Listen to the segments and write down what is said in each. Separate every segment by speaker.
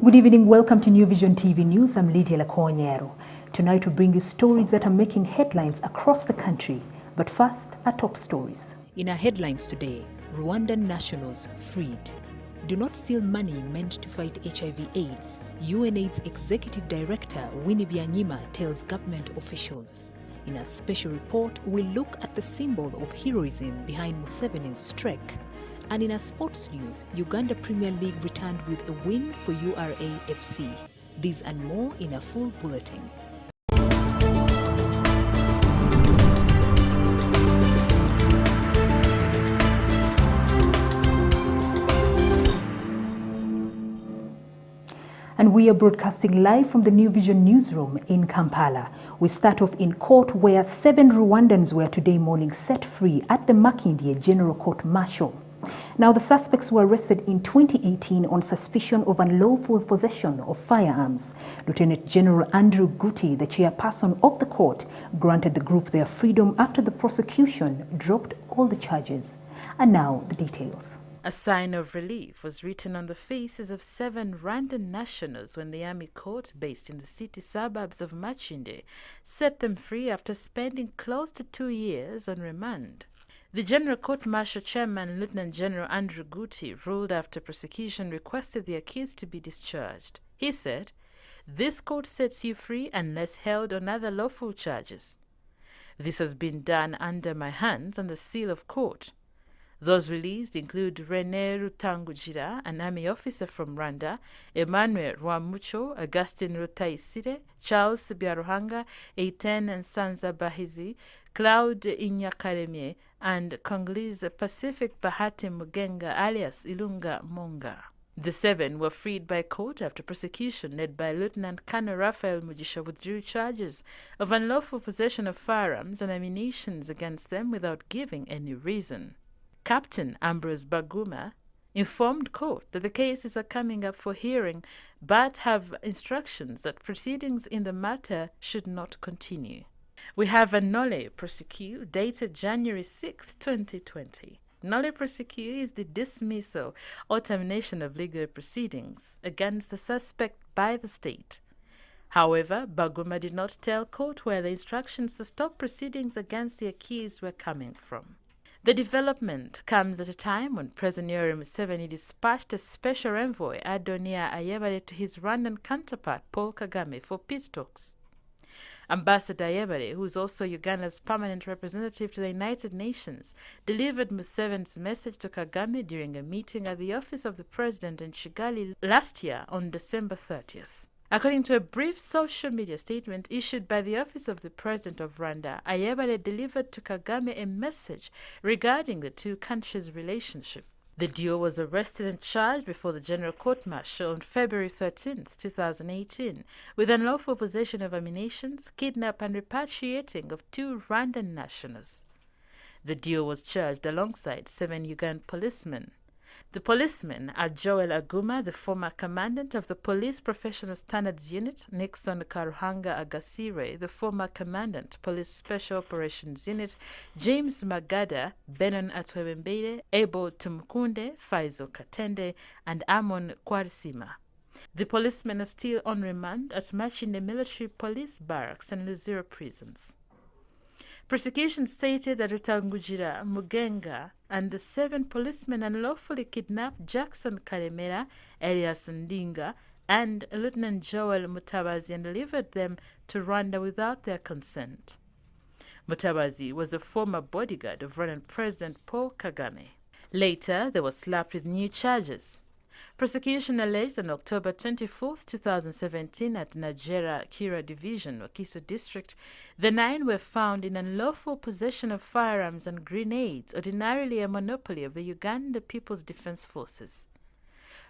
Speaker 1: Good evening, welcome to New Vision TV News. I'm Lydia Lakonyero. Tonight we bring you stories that are making headlines across the country. But first, our top stories.
Speaker 2: In our headlines today, Rwandan nationals freed. Do not steal money meant to fight HIV/AIDS. UNAIDS Executive Director Winnie Byanyima tells government officials. In a special report, we look at the symbol of heroism behind Museveni's trek. And in our sports news, Uganda Premier League returned with a win for URA FC. These and more in a full bulletin.
Speaker 1: And we are broadcasting live from the New Vision newsroom in Kampala. We start off in court where 7 Rwandans were today morning set free at the Makindye General Court Martial. Now, the suspects were arrested in 2018 on suspicion of unlawful possession of firearms. Lieutenant General Andrew Guti, the chairperson of the court, granted the group their freedom after the prosecution dropped all the charges. And now, the details.
Speaker 3: A sign of relief was written on the faces of 7 Rwandan nationals when the army court, based in the city suburbs of Makindye, set them free after spending close to 2 years on remand. The General Court Martial Chairman, Lieutenant General Andrew Guti, ruled after prosecution requested the accused to be discharged. He said, "This court sets you free unless held on other lawful charges. This has been done under my hands and the seal of court. Those released include René Rutangugira, an army officer from Rwanda, Emmanuel Rwamucho, Augustin Rutaisire, Charles Byaruhanga, Eitan Nsanza Bahizi, Claude Inyakaremye, and Congolese Pacific Bahati Mugenga alias Ilunga Monga. The 7 were freed by court after prosecution led by Lieutenant Colonel Raphael Mugisha withdrew charges of unlawful possession of firearms and ammunition against them without giving any reason. Captain Ambrose Baguma informed court that the cases are coming up for hearing but have instructions that proceedings in the matter should not continue. We have a nolle prosequi dated January 6, 2020. Nolle prosequi is the dismissal or termination of legal proceedings against the suspect by the state. However, Baguma did not tell court where the instructions to stop proceedings against the accused were coming from. The development comes at a time when President Yoweri Museveni dispatched a special envoy, Adonia Ayebare, to his Rwandan counterpart, Paul Kagame, for peace talks. Ambassador Ayebare, who is also Uganda's permanent representative to the United Nations, delivered Museveni's message to Kagame during a meeting at the office of the president in Kigali last year on December 30th. According to a brief social media statement issued by the Office of the President of Rwanda, Ayebare delivered to Kagame a message regarding the two countries' relationship. The duo was arrested and charged before the General Court Martial on February 13, 2018, with unlawful possession of ammunition, kidnap and repatriating of 2 Rwandan nationals. The duo was charged alongside 7 Ugandan policemen. The policemen are Joel Aguma, the former commandant of the Police Professional Standards Unit, Nixon Karuhanga Agasire, the former commandant, Police Special Operations Unit, James Magada, Benon Atwebembele, Abel Tumukunde, Faizo Katende, and Amon Kwarisima. The policemen are still on remand at Makindye Military Police Barracks and Luzira prisons. Prosecution stated that Rutangugira, Mugenga, and the 7 policemen unlawfully kidnapped Jackson Karemera, Elias Ndinga, and Lieutenant Joel Mutabazi and delivered them to Rwanda without their consent. Mutabazi was the former bodyguard of Rwandan President Paul Kagame. Later, they were slapped with new charges. Prosecution alleged on October 24, 2017 at Nigeria Kira Division, Wakiso District, the 9 were found in unlawful possession of firearms and grenades, ordinarily a monopoly of the Uganda People's Defense Forces.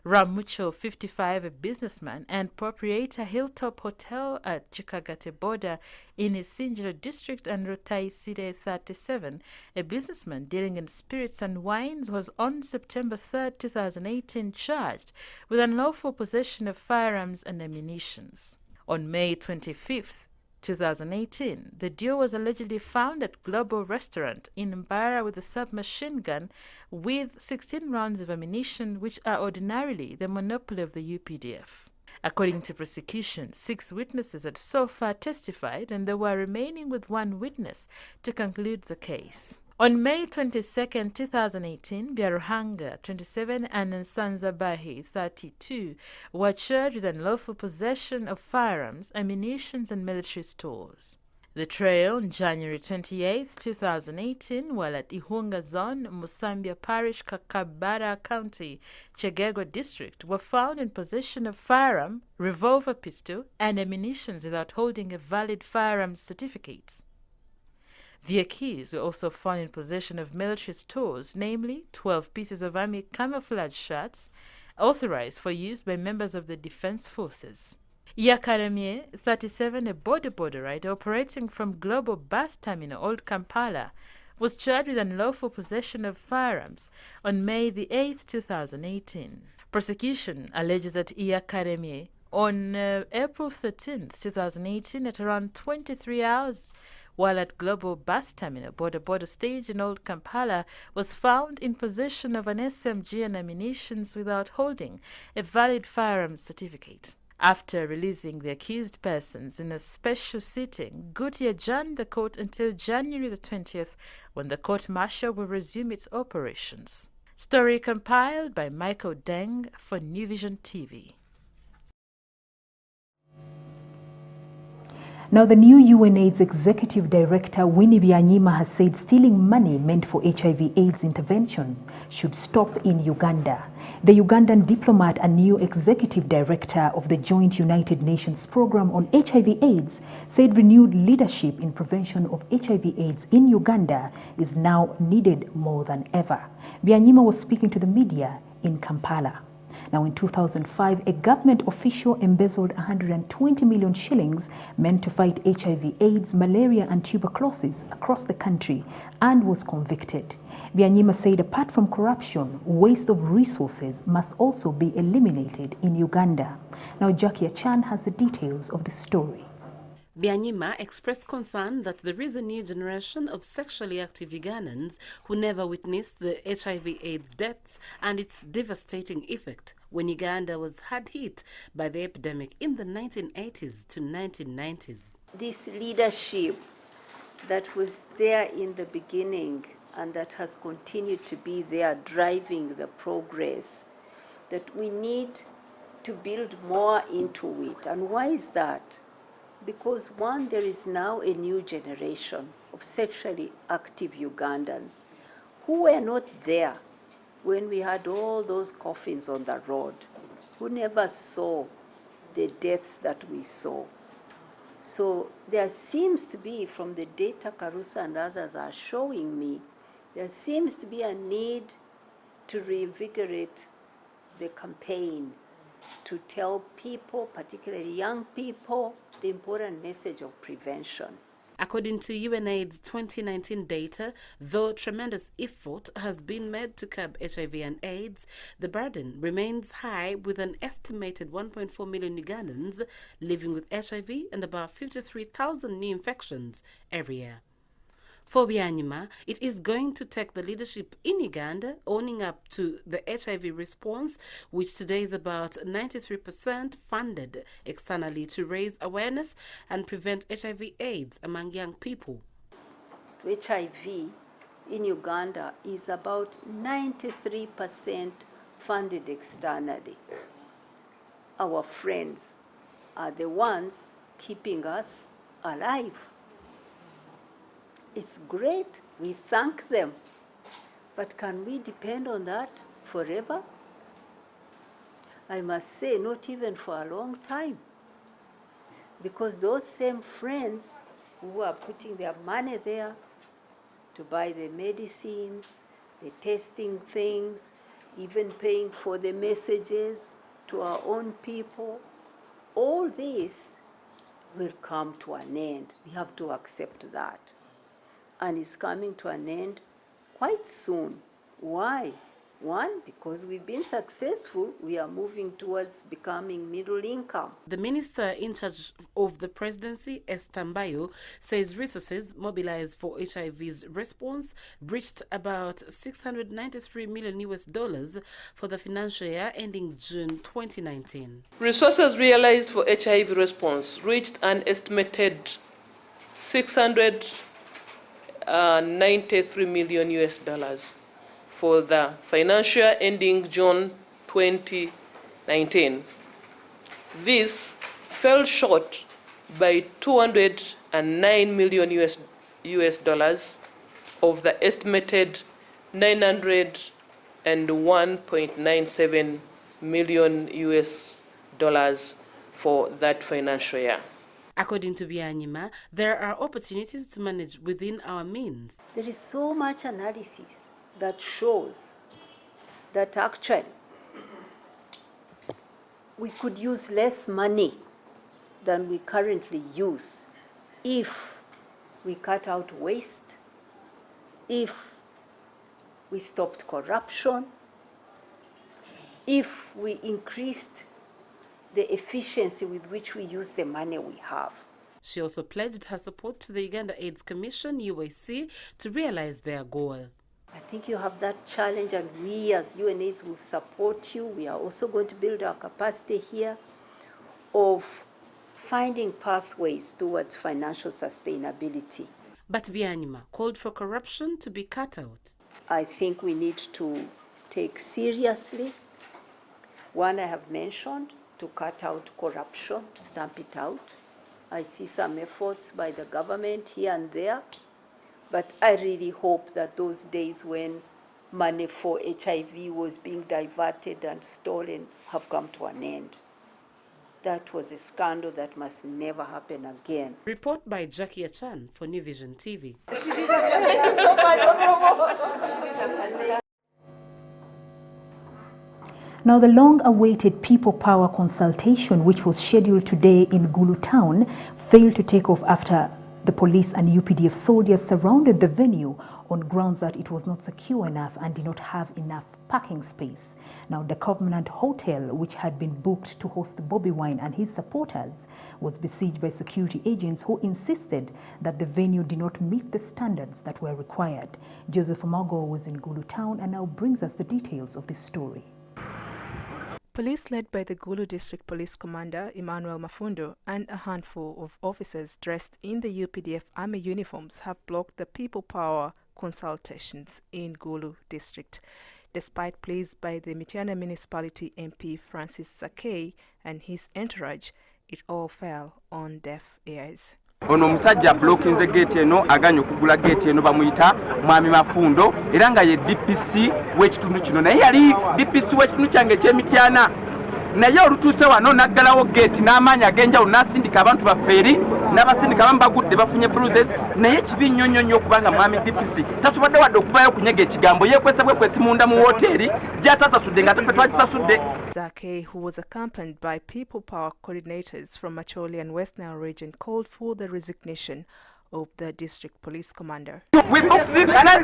Speaker 3: Ramucho, 55, a businessman and proprietor Hilltop Hotel at Chikagate border in Isinjiro district, and Rutaisire, 37, a businessman dealing in spirits and wines, was on September 3, 2018 charged with unlawful possession of firearms and ammunition. On May 25th, 2018, the duo was allegedly found at Global Restaurant in Mbara with a submachine gun with 16 rounds of ammunition, which are ordinarily the monopoly of the UPDF. According to prosecution, 6 witnesses had so far testified, and they were remaining with 1 witness to conclude the case. On May 22, 2018, Byaruhanga, 27, and Nsanzabahi, 32, were charged with unlawful possession of firearms, ammunition, and military stores. The trio on January 28, 2018, while at Ihunga Zone, Musambya Parish, Kakabara County, Chegego District, were found in possession of firearm, revolver pistol, and ammunition without holding a valid firearms certificate. The accused were also found in possession of military stores, namely 12 pieces of army camouflage shirts authorized for use by members of the defense forces. Yakaremie, 37, a border rider operating from Global Bus Terminal, Old Kampala, was charged with unlawful possession of firearms on May 8, 2018. Prosecution alleges that Yakaremie, on April 13, 2018, at around 23 hours, while at Global Bus Terminal, border stage in Old Kampala, was found in possession of an SMG and ammunition without holding a valid firearms certificate. After releasing the accused persons in a special sitting, Guti adjourned the court until January 20th, when the court-martial will resume its operations. Story compiled by Michael Deng for New Vision TV.
Speaker 1: Now, the new UNAIDS Executive Director, Winnie Byanyima, has said stealing money meant for HIV/AIDS interventions should stop in Uganda. The Ugandan diplomat and new Executive Director of the Joint United Nations Programme on HIV/AIDS said renewed leadership in prevention of HIV/AIDS in Uganda is now needed more than ever. Byanyima was speaking to the media in Kampala. Now, in 2005, a government official embezzled 120 million shillings meant to fight HIV/AIDS, malaria and tuberculosis across the country and was convicted. Byanyima said apart from corruption, waste of resources must also be eliminated in Uganda. Now, Jackie Achan has the details of the story.
Speaker 4: Byanyima expressed concern that there is a new generation of sexually active Ugandans who never witnessed the HIV/AIDS deaths and its devastating effect when Uganda was hard hit by the epidemic in the 1980s to 1990s.
Speaker 5: This leadership that was there in the beginning and that has continued to be there driving the progress, that we need to build more into it. And why is that? Because one, there is now a new generation of sexually active Ugandans who were not there when we had all those coffins on the road, who never saw the deaths that we saw. So there seems to be, from the data Karusa and others are showing me, there seems to be a need to reinvigorate the campaign to tell people, particularly young people, the important message of prevention.
Speaker 4: According to UNAIDS 2019 data, though tremendous effort has been made to curb HIV and AIDS, the burden remains high, with an estimated 1.4 million Ugandans living with HIV and about 53,000 new infections every year. For Byanyima, it is going to take the leadership in Uganda owning up to the HIV response, which today is about 93% funded externally, to raise awareness and prevent HIV/AIDS among young people.
Speaker 5: HIV in Uganda is about 93% funded externally. Our friends are the ones keeping us alive. It's great, we thank them, but can we depend on that forever? I must say, not even for a long time, because those same friends who are putting their money there to buy the medicines, the testing things, even paying for the messages to our own people, all this will come to an end. We have to accept that. And it's coming to an end quite soon. Why? One, because we've been successful, we are moving towards becoming middle income.
Speaker 4: The minister in charge of the presidency, Esther Mbayo, says resources mobilized for HIV's response reached about $693 million for the financial year ending June 2019.
Speaker 6: Resources realized for HIV response reached an estimated $693 million for the financial year ending June 2019. This fell short by $209 million of the estimated $901.97 million for that financial year.
Speaker 4: According to Byanyima, there are opportunities to manage within our means.
Speaker 5: There is so much analysis that shows that actually we could use less money than we currently use if we cut out waste, if we stopped corruption, if we increased the efficiency with which we use the money we have.
Speaker 4: She also pledged her support to the Uganda AIDS Commission, UAC, to realize their goal.
Speaker 5: I think you have that challenge, and we as UNAIDS will support you. We are also going to build our capacity here of finding pathways towards financial sustainability.
Speaker 4: But Byanyima called for corruption to be cut out.
Speaker 5: I think we need to take seriously one I have mentioned, to cut out corruption, to stamp it out. I see some efforts by the government here and there, but I really hope that those days when money for HIV was being diverted and stolen have come to an end. That was a scandal that must never happen again.
Speaker 4: Report by Jackie Achan for New Vision TV.
Speaker 1: Now, the long-awaited People Power consultation, which was scheduled today in Gulu town, failed to take off after the police and UPDF soldiers surrounded the venue on grounds that it was not secure enough and did not have enough parking space. Now, the Covenant Hotel, which had been booked to host Bobby Wine and his supporters, was besieged by security agents who insisted that the venue did not meet the standards that were required. Joseph Mago was in Gulu town and now brings us the details of this story.
Speaker 7: Police led by the Gulu District Police Commander Emmanuel Mafundo and a handful of officers dressed in the UPDF army uniforms have blocked the People Power consultations in Gulu District. Despite pleas by the Mityana Municipality MP Francis Sakei and his entourage, it all fell on deaf ears.
Speaker 8: Ono musajja blockinze gate eno aganya okugula gate eno bamuyita Mwami Mafundo era nga ye DPC w'ekitundu kino naye yali DPC w'ekitundu kyange eky'Emityana naye olutuuse wano naggalawo gate n'amaanyi ag'enjawulo n'asindika abantu baffeeri n'abasindika abamu bagudde bafunye bruises naye kibi nnyo nnyo nnyo okubanga Mwami DPC tasobodde wadde okuvaayo okunyega ekigambo yeekwese bwekwesi munda mu woteeri gy'atasasudde nga taffe twagisasudde.
Speaker 7: Zake, who was accompanied by People Power coordinators from Macholi and West Nile region, called for the resignation of the district police commander.
Speaker 8: We booked this and I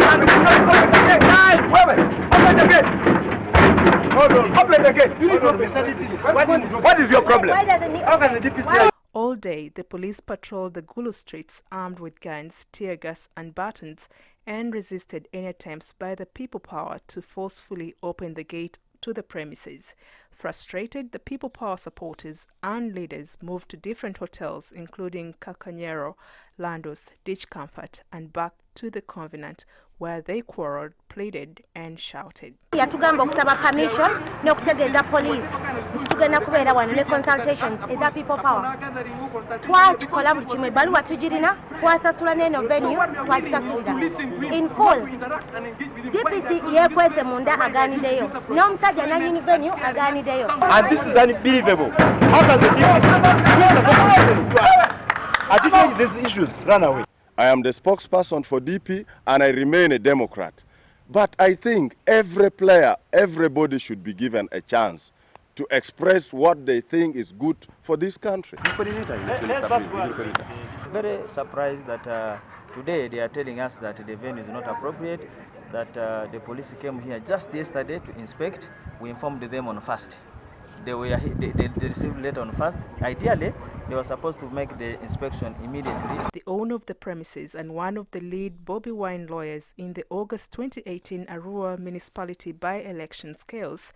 Speaker 8: What is your problem? How can the DPC?
Speaker 7: All day, the police patrolled the Gulu streets armed with guns, tear gas and batons and resisted any attempts by the People Power to forcefully open the gate to the premises. Frustrated, the People Power supporters and leaders moved to different hotels including Kakanyero, Landos, Ditch Comfort and back to the Covenant where they quarreled, pleaded and shouted.
Speaker 9: Yatugamba okusaba permission n'okutegeeza police nti tugenda kubeera wano ne consultations eza People Power. Twakikola buli kimu ebbaluwa tugirina, twasasula n'eno venue twagisasulira in full. DPC yeekwese munda agaaniddeyo n'omusajja nannyini venue agaaniddeyo.
Speaker 8: And this is unbelievable. How can the DPC I think these issues run away?
Speaker 10: I am the spokesperson for DP and I remain a Democrat. But I think every player, everybody should be given a chance to express what they think is good for this country.
Speaker 11: Very surprised that today they are telling us that the venue is not appropriate, that the police came here just yesterday to inspect. We informed them on 1st. They received letter on 1st. Ideally, they were supposed to make the inspection immediately.
Speaker 7: The owner of the premises and one of the lead Bobi Wine lawyers in the August 2018 Arua municipality by-election chaos,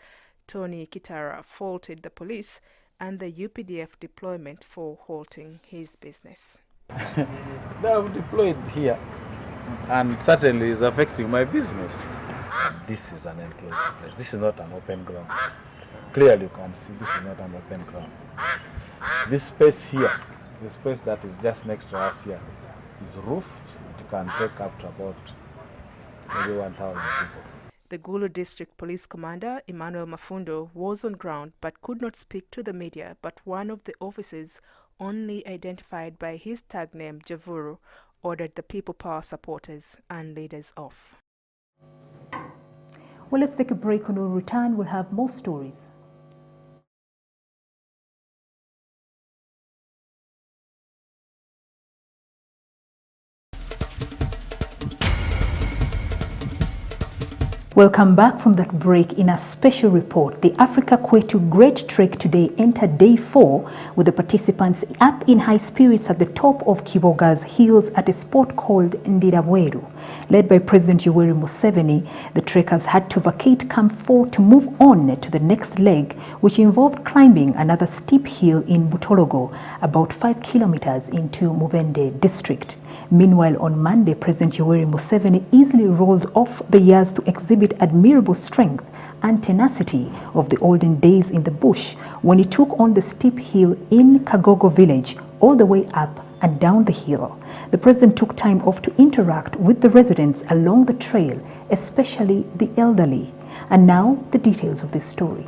Speaker 7: Tony Kitara, faulted the police and the UPDF deployment for halting his business.
Speaker 12: They have deployed here and certainly is affecting my business. This is an enclosed place. This is not an open ground. Clearly you can see this is not an open ground. This space here, the space that is just next to us here, is roofed. It can take up to about maybe 1,000 people.
Speaker 7: The Gulu District Police Commander, Emmanuel Mafundo, was on ground but could not speak to the media, but one of the officers, only identified by his tag name Javuru, ordered the People Power supporters and leaders off.
Speaker 1: Well, let's take a break. When we return, we'll have more stories. Welcome back from that break. In a special report, the Africa Kwetu Great Trek today entered day 4 with the participants up in high spirits at the top of Kiboga's hills at a spot called Ndiramweru. Led by President Yoweri Museveni, the trekkers had to vacate Camp 4 to move on to the next leg, which involved climbing another steep hill in Butologo, about 5 kilometers into Mubende district. Meanwhile, on Monday, President Yoweri Museveni easily rolled off the years to exhibit admirable strength and tenacity of the olden days in the bush when he took on the steep hill in Kagogo village all the way up and down the hill. The president took time off to interact with the residents along the trail, especially the elderly. And now, the details of this story.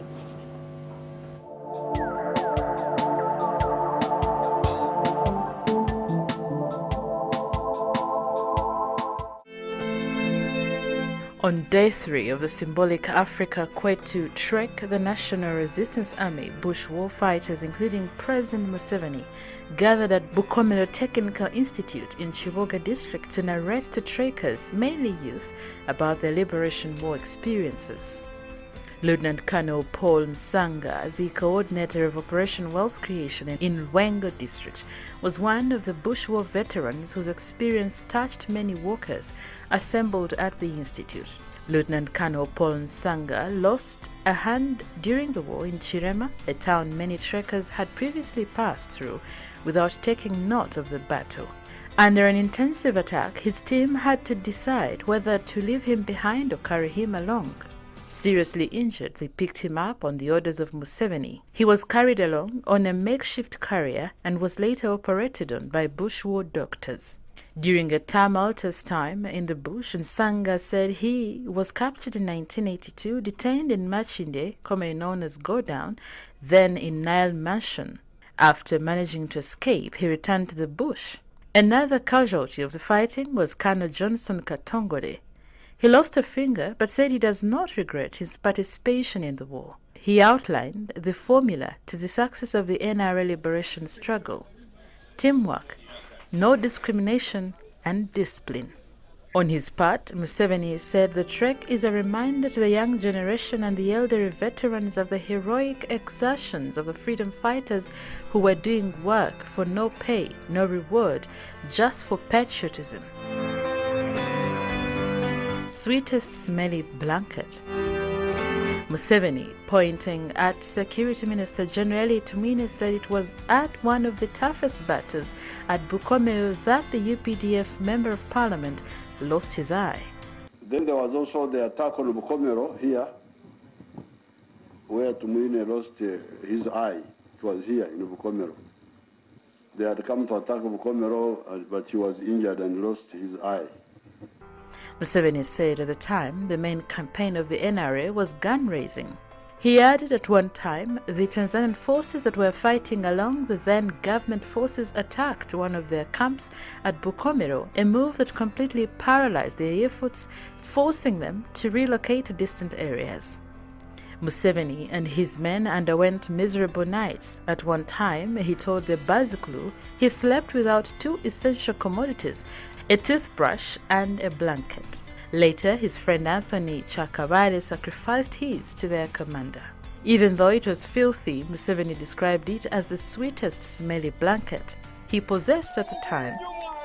Speaker 3: On day 3 of the symbolic Africa Kwetu Trek, the National Resistance Army bush war fighters, including President Museveni, gathered at Bukomero Technical Institute in Chiboga district to narrate to trekkers, mainly youth, about their liberation war experiences. Lieutenant Colonel Paul Nsanga, the coordinator of Operation Wealth Creation in Rwandan district, was one of the bush war veterans whose experience touched many workers assembled at the institute. Lieutenant Colonel Paul Nsanga lost a hand during the war in Chirema, a town many trekkers had previously passed through without taking note of the battle. Under an intensive attack, his team had to decide whether to leave him behind or carry him along. Seriously injured, they picked him up on the orders of Museveni. He was carried along on a makeshift carrier and was later operated on by bush war doctors. During a tumultuous time in the bush, Nsanga said he was captured in 1982, detained in Machinde, commonly known as Go Down, then in Nile Mansion. After managing to escape, he returned to the bush. Another casualty of the fighting was Colonel Johnson Katongode. He lost a finger but said he does not regret his participation in the war. He outlined the formula to the success of the NRA liberation struggle: teamwork, no discrimination, and discipline. On his part, Museveni said the trek is a reminder to the young generation and the elderly veterans of the heroic exertions of the freedom fighters who were doing work for no pay, no reward, just for patriotism. Sweetest smelly blanket. Museveni, pointing at Security Minister General Tumine, said it was at one of the toughest battles at Bukomero that the UPDF Member of Parliament lost his eye.
Speaker 13: Then there was also the attack on Bukomero here, where Tumine lost his eye. It was here in Bukomero. They had come to attack Bukomero, but he was injured and lost his eye.
Speaker 3: Museveni said at the time the main campaign of the NRA was gun-raising. He added at one time the Tanzanian forces that were fighting along the then government forces attacked one of their camps at Bukomero, a move that completely paralyzed their efforts, forcing them to relocate to distant areas. Museveni and his men underwent miserable nights. At one time, he told the Bazukulu he slept without 2 essential commodities, a toothbrush and a blanket. Later, his friend Anthony Chakabale sacrificed his to their commander. Even though it was filthy, Museveni described it as the sweetest smelly blanket he possessed at the time,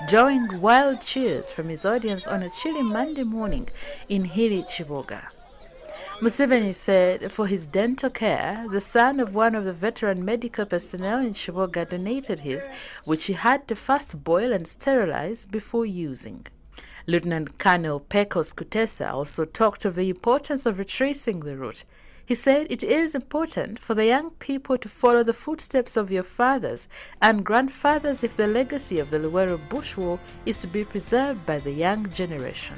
Speaker 3: drawing wild cheers from his audience on a chilly Monday morning in hilly Chiboga. Museveni said for his dental care, the son of one of the veteran medical personnel in Chiboga donated his, which he had to first boil and sterilize before using. Lieutenant Colonel Pecos Kutesa also talked of the importance of retracing the route. He said it is important for the young people to follow the footsteps of your fathers and grandfathers if the legacy of the Luwero Bush War is to be preserved by the young generation.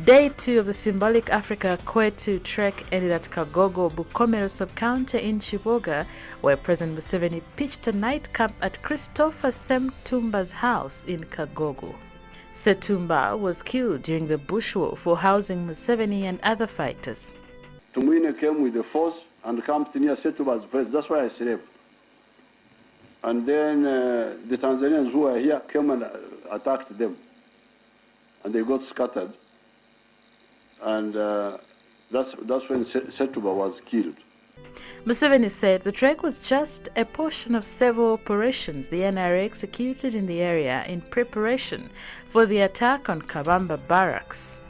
Speaker 3: Day 2 of the symbolic Africa Kwetu trek ended at Kagogo, Bukomero sub-county in Chiboga, where President Museveni pitched a night camp at Christopher Semtumba's house in Kagogo. Setumba was killed during the Bush War for housing Museveni and other fighters.
Speaker 13: Tumwine came with the force and camped near Setumba's place. That's why I slept. And then the Tanzanians who were here came and attacked them. And they got scattered. And that's when Setumba was killed.
Speaker 3: Museveni said the trek was just a portion of several operations the NRA executed in the area in preparation for the attack on Kabamba Barracks.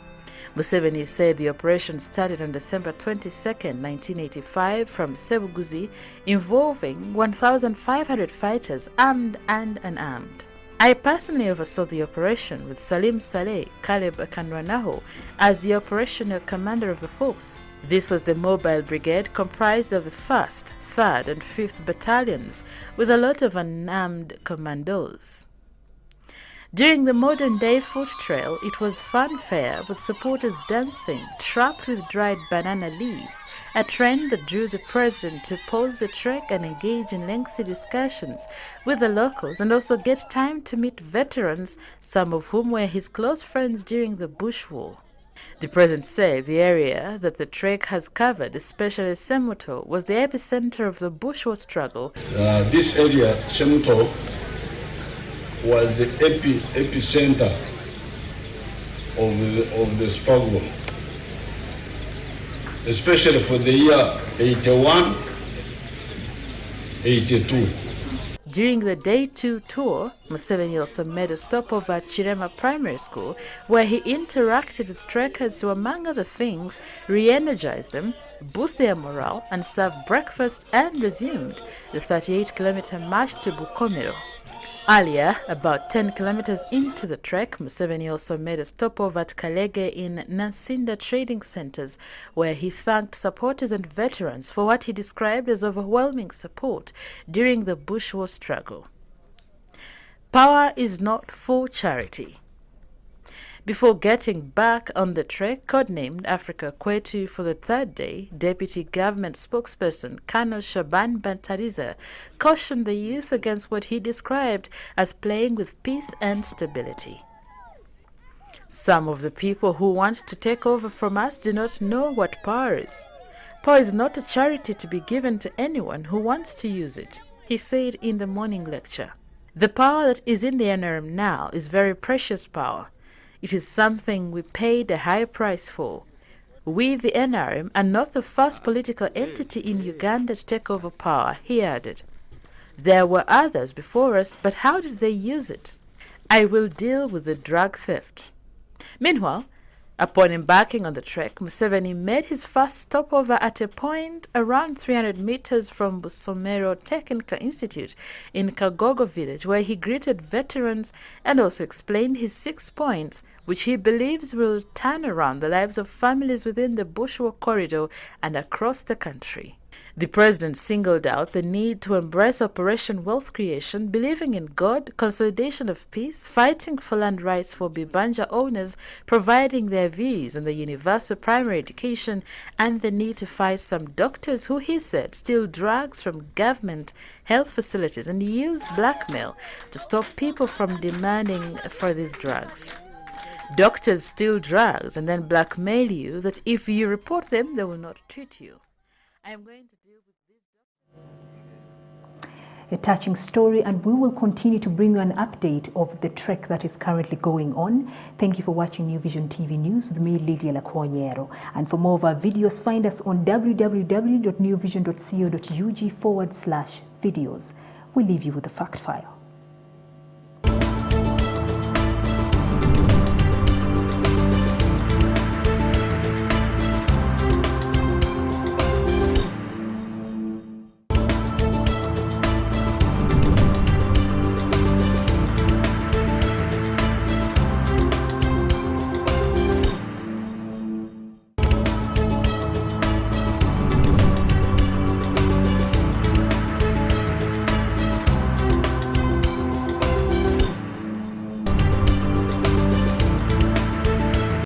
Speaker 3: Museveni said the operation started on December 22, 1985 from Sebuguzi, involving 1,500 fighters armed and unarmed. I personally oversaw the operation with Salim Saleh, Caleb Akanwanaho, as the operational commander of the force. This was the mobile brigade comprised of the 1st, 3rd and 5th battalions, with a lot of unarmed commandos. During the modern-day foot trail, it was fanfare with supporters dancing, trapped with dried banana leaves, a trend that drew the president to pause the trek and engage in lengthy discussions with the locals and also get time to meet veterans, some of whom were his close friends during the Bush War. The president said the area that the trek has covered, especially Semuto, was the epicenter of the Bush War struggle.
Speaker 14: This area, Semuto, was the epicenter of the struggle, especially for the year 81, 82.
Speaker 3: During the Day 2 tour, Museveni also made a stopover at Chirema Primary School, where he interacted with trekkers to, among other things, re-energize them, boost their morale, and serve breakfast, and resumed the 38-kilometer march to Bukomero. Earlier, about 10 kilometers into the trek, Museveni also made a stopover at Kalege in Nansinda trading centers, where he thanked supporters and veterans for what he described as overwhelming support during the Bush War struggle. Power is not for charity. Before getting back on the trek, codenamed Africa Kwetu for the 3rd day, Deputy Government Spokesperson Colonel Shaban Bantariza cautioned the youth against what he described as playing with peace and stability. Some of the people who want to take over from us do not know what power is. Power is not a charity to be given to anyone who wants to use it, he said in the morning lecture. The power that is in the NRM now is very precious power. It is something we paid a high price for. We, the NRM, are not the first political entity in Uganda to take over power, he added. There were others before us, but how did they use it? I will deal with the drug theft. Meanwhile, upon embarking on the trek, Museveni made his first stopover at a point around 300 meters from Busomero Technical Institute in Kagogo village, where he greeted veterans and also explained his 6 points, which he believes will turn around the lives of families within the Bush War corridor and across the country. The president singled out the need to embrace Operation Wealth Creation, believing in God, consolidation of peace, fighting for land rights for Bibanja owners, providing their views on the universal primary education, and the need to fight some doctors who, he said, steal drugs from government health facilities and use blackmail to stop people from demanding for these drugs. Doctors steal drugs and then blackmail you that if you report them, they will not treat you. I am going to deal with this.
Speaker 1: A touching story, and we will continue to bring you an update of the trek that is currently going on. Thank you for watching New Vision TV News with me, Lydia Lakwonyero. And for more of our videos, find us on www.newvision.co.ug/videos. We leave you with the fact file.